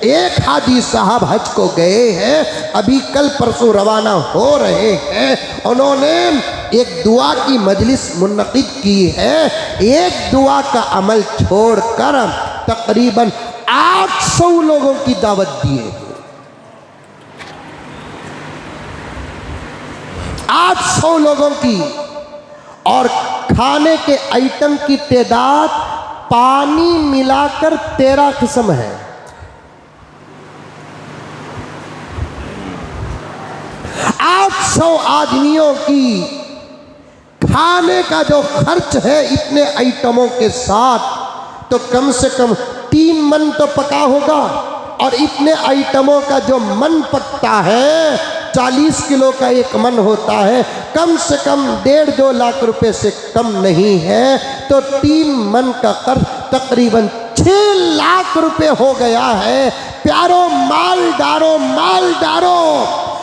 एक हाजी साहब हज को गए हैं, अभी कल परसों रवाना हो रहे हैं। उन्होंने एक दुआ की मजलिस मुनक़िद की है। एक दुआ का अमल छोड़कर तकरीबन 800 लोगों की दावत दिए, 800 लोगों की, और खाने के आइटम की तादाद पानी मिलाकर 13 किस्म है। आठ 800 आदमियों की खाने का जो खर्च है इतने आइटमों के साथ, तो कम से कम 3 मन तो पका होगा। और इतने आइटमों का जो मन पकता है 40 किलो का एक मन होता है, कम से कम 1.5-2 लाख रुपए से कम नहीं है। तो 3 मन का खर्च तकरीबन 6 लाख रुपए हो गया है। प्यारो माल डारो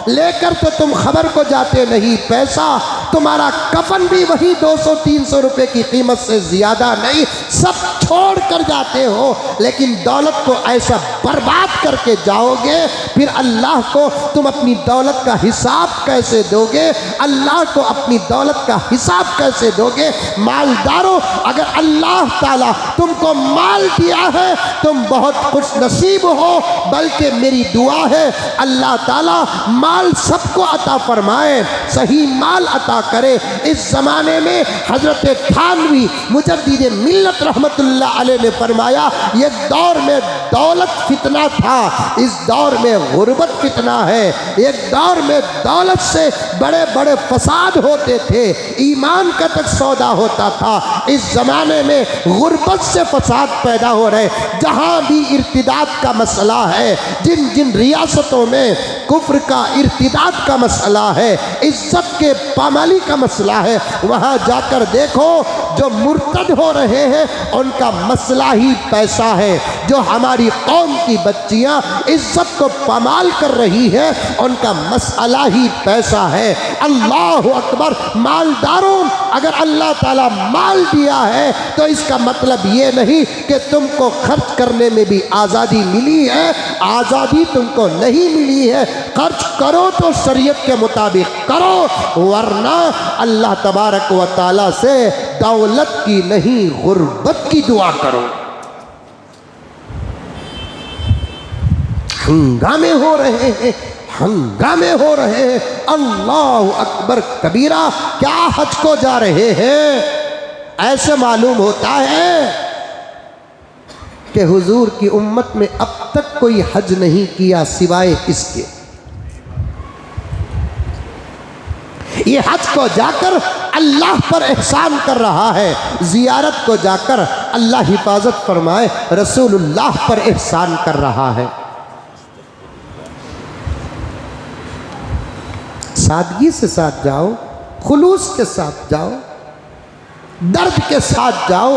लेकर तो तुम खबर को जाते नहीं, पैसा तुम्हारा कफन भी वही 200-300 रुपए की कीमत से ज़्यादा नहीं, सब छोड़ कर जाते हो। लेकिन दौलत को ऐसा बर्बाद करके जाओगे, फिर अल्लाह को तुम अपनी दौलत का हिसाब कैसे दोगे? अल्लाह को अपनी दौलत का हिसाब कैसे दोगे? मालदारों, अगर अल्लाह ताला तुमको माल दिया है तुम बहुत खुश नसीब हो, बल्कि मेरी दुआ है अल्लाह ताला माल सबको अता फरमाए, सही माल अता करे। इस ज़माने में हज़रत थानवी मुजद्दिद मिल्लत रहमतुल्लाह अलैह ने फरमाया, ये दौर में दौलत फितना था, इस दौर में गुर्बत फितना है। एक दौर में दौलत से बड़े बड़े फसाद होते थे, ईमान का तक सौदा होता था। इस ज़माने में गुर्बत से फसाद पैदा हो रहे। जहाँ भी इर्तिदाद का मसला है, जिन जिन रियासतों में कुफ्र का इर्तिदाद का मसला है, इज्जत के पामाली का मसला है, वहाँ जाकर देखो जो मुर्तद हो रहे हैं उनका मसला ही पैसा है। जो हमारी कौम की बच्चियाँ इज्जत को पामाल कर रही है उनका मसला ही पैसा है। अल्लाह अकबर। मालदारों, अगर अल्लाह ताला माल दिया है तो इसका मतलब ये नहीं कि तुमको खर्च करने में भी आज़ादी मिली है। आज़ादी तुमको नहीं मिली है। खर्च करो तो शरीयत के मुताबिक करो, वरना अल्लाह तबारक व ताला से दौलत की नहीं गुर्बत की दुआ करो। हंगामे हो रहे हैं, हंगामे हो रहे हैं। अल्लाह अकबर कबीरा। क्या हज को जा रहे हैं? ऐसे मालूम होता है कि हुजूर की उम्मत में अब तक कोई हज नहीं किया सिवाय इसके। ये हज को जाकर अल्लाह पर एहसान कर रहा है, ज़ियारत को जाकर अल्लाह हिफाजत फरमाए रसूलुल्लाह पर एहसान कर रहा है। सादगी से साथ जाओ, खुलूस के साथ जाओ, दर्द के साथ जाओ,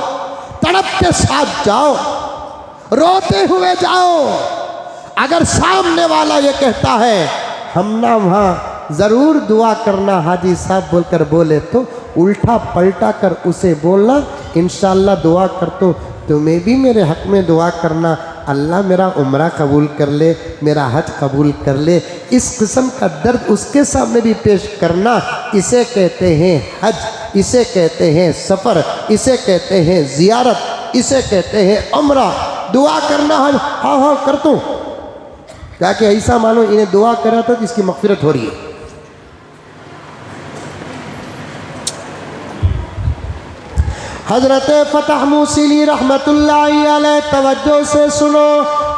तड़प के साथ जाओ, रोते हुए जाओ। अगर सामने वाला ये कहता है हम ना वहाँ ज़रूर दुआ करना हाजी साहब बोलकर बोले, तो उल्टा पलटा कर उसे बोलना इंशाअल्लाह दुआ कर, तो तुम्हें भी मेरे हक़ में दुआ करना, अल्लाह मेरा उम्रा कबूल कर ले, मेरा हज कबूल कर ले। इस किस्म का दर्द उसके सामने भी पेश करना, इसे कहते हैं हज, इसे कहते हैं सफ़र, इसे कहते हैं ज़ियारत, इसे कहते हैं उम्रा। दुआ करना हज, हाँ हाँ कर दूँ, क्या कि ऐसा मानो इन्हें दुआ करा तो इसकी मग़फ़िरत हो रही है। हज़रत फ़तह मूसिली रहमतुल्लाहि अलैह, तवज्जो से सुनो।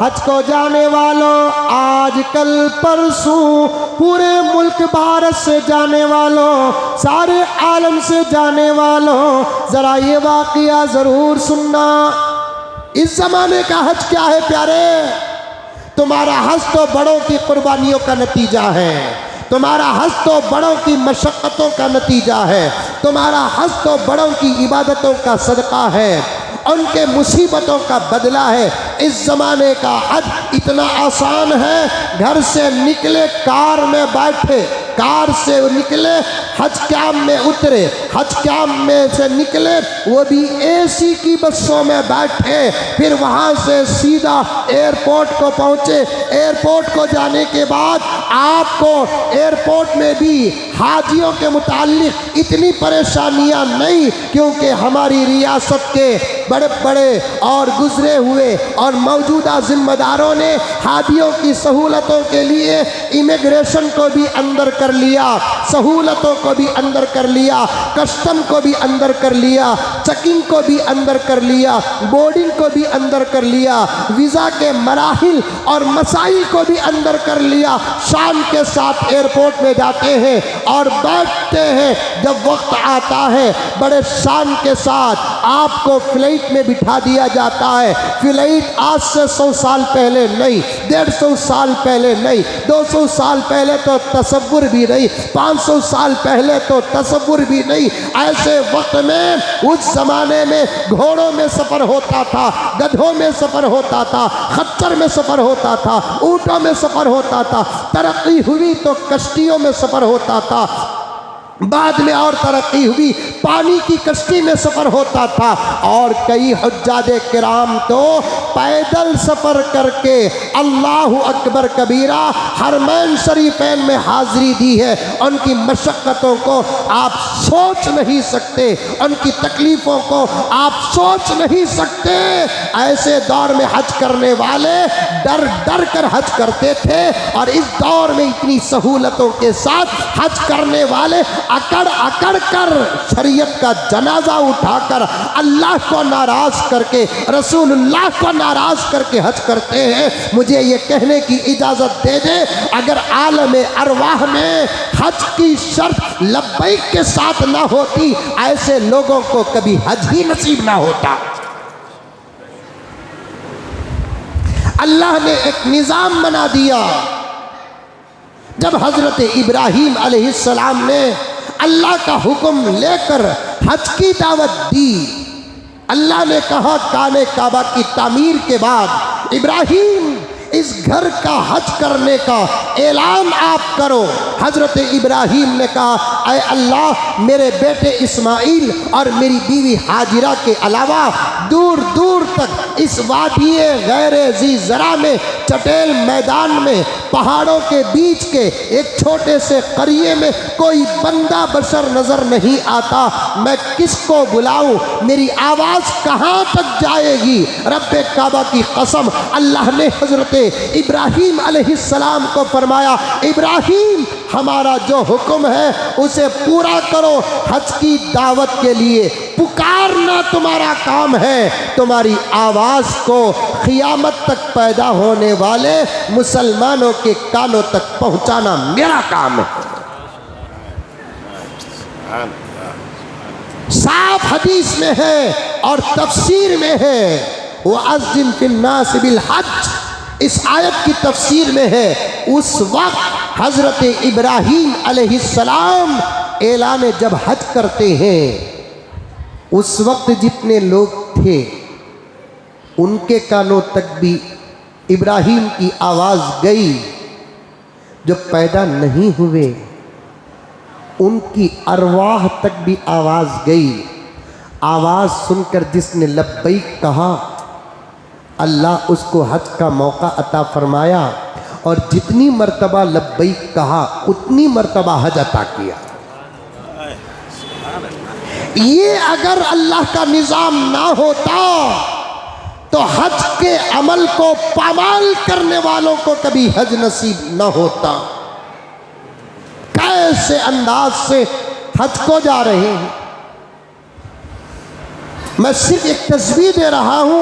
हज को जाने वालों, आज कल परसों पूरे मुल्क भारत से जाने वालों, सारे आलम से जाने वालों, ज़रा ये वाक़या ज़रूर सुनना। इस ज़माने का हज क्या है प्यारे? तुम्हारा हज तो बड़ों की कुर्बानियों का नतीजा है, तुम्हारा हज तो बड़ों की मशक्क़तों का नतीजा है, तुम्हारा हज तो बड़ों की इबादतों का सदका है, उनके मुसीबतों का बदला है। इस ज़माने का हज इतना आसान है, घर से निकले कार में बैठे, कार से निकले हज कैंप में उतरे, हज कैंप में से निकले, वो भी एसी की बसों में बैठे, फिर वहाँ से सीधा एयरपोर्ट को पहुँचे। एयरपोर्ट को जाने के बाद आपको एयरपोर्ट में भी हाजियों के मुताल्लिक इतनी परेशानियां नहीं, क्योंकि हमारी रियासत के बड़े बड़े और गुजरे हुए और मौजूदा जिम्मेदारों ने हाजियों की सहूलतों के लिए इमिग्रेशन को भी अंदर कर लिया, सहूलतों को भी अंदर कर लिया, कस्टम को भी अंदर कर लिया, चेकिंग को भी अंदर कर लिया, बोर्डिंग को भी अंदर कर लिया, वीज़ा के मराहिल और मसाइल को भी अंदर कर लिया। शान के साथ एयरपोर्ट में जाते हैं और बैठते हैं। जब वक्त आता है बड़े शान के साथ आपको फ्लाइट में बिठा दिया जाता है। फ्लाइट आज से 100 साल पहले नहीं, 150 साल पहले नहीं, 200 साल पहले तो तसव्वुर भी नहीं, 500 साल पहले तो तसव्वुर भी नहीं। ऐसे वक्त में उस जमाने में घोड़ों में सफ़र होता था, गधों में सफ़र होता था, खच्चर में सफ़र होता था, ऊँटों में सफ़र होता था। तरक्की हुई तो कश्तियों में सफ़र होता था, बाद में और तरक्की हुई पानी की कश्ती में सफ़र होता था। और कई हुज्जादे किराम तो पैदल सफ़र करके अल्लाहु अकबर कबीरा हरमैन शरीफैन में हाज़िरी दी है। उनकी मशक्क़तों को आप सोच नहीं सकते, उनकी तकलीफ़ों को आप सोच नहीं सकते। ऐसे दौर में हज करने वाले डर डर कर हज करते थे, और इस दौर में इतनी सहूलतों के साथ हज करने वाले अकड़ अकड़ कर शरीयत का जनाजा उठाकर अल्लाह को नाराज करके, रसूलुल्लाह को नाराज करके हज करते हैं। मुझे ये कहने की इजाज़त दे दे, अगर आलम अरवाह में हज की शर्त लब्बैक के साथ ना होती, ऐसे लोगों को कभी हज ही नसीब ना होता। अल्लाह ने एक निज़ाम बना दिया। जब हज़रत इब्राहीम अलैहिस्सलाम ने अल्लाह का हुक्म लेकर हज की दावत दी, अल्लाह ने कहा काने काबा की तामीर के बाद इब्राहीम इस घर का हज करने का ऐलान आप करो। हज़रत इब्राहीम ने कहा ऐ अल्लाह, मेरे बेटे इस्माइल और मेरी बीवी हाजिरा के अलावा दूर दूर तक इस वादिये गैर ज़ी ज़रा में, चटेल मैदान में, पहाड़ों के बीच के एक छोटे से करिए में कोई बंदा बशर नज़र नहीं आता। मैं किसको बुलाऊं? मेरी आवाज़ कहाँ तक जाएगी? रब्बे काबा की कसम, अल्लाह ने हज़रत इब्राहीम अलैहिस्सलाम को फरमाया, इब्राहीम हमारा जो हुक्म है उसे पूरा करो। हज की दावत के लिए पुकारना तुम्हारा काम है, तुम्हारी आवाज़ को क़ियामत तक पैदा होने वाले मुसलमानों के कानों तक पहुंचाना मेरा काम है। साफ हदीस में है और तफसीर में है, वअज़्ज़िन फिन्नास बिल हज, इस आयत की तफसीर में है। उस वक्त हज़रत इब्राहीम अलैहिस्सलाम ऐलान जब हज करते हैं, उस वक्त जितने लोग थे उनके कानों तक भी इब्राहीम की आवाज़ गई। जो पैदा नहीं हुए उनकी अरवाह तक भी आवाज़ गई। आवाज़ सुनकर जिसने लब्बैक कहा, अल्लाह उसको हज का मौका अता फरमाया, और जितनी मर्तबा लब्बैक कहा उतनी मर्तबा हज अता किया। ये अगर अल्लाह का निज़ाम ना होता तो हज के अमल को पामाल करने वालों को कभी हज नसीब न होता। कैसे अंदाज से हज को जा रहे हैं। मैं सिर्फ एक तस्वीर दे रहा हूं।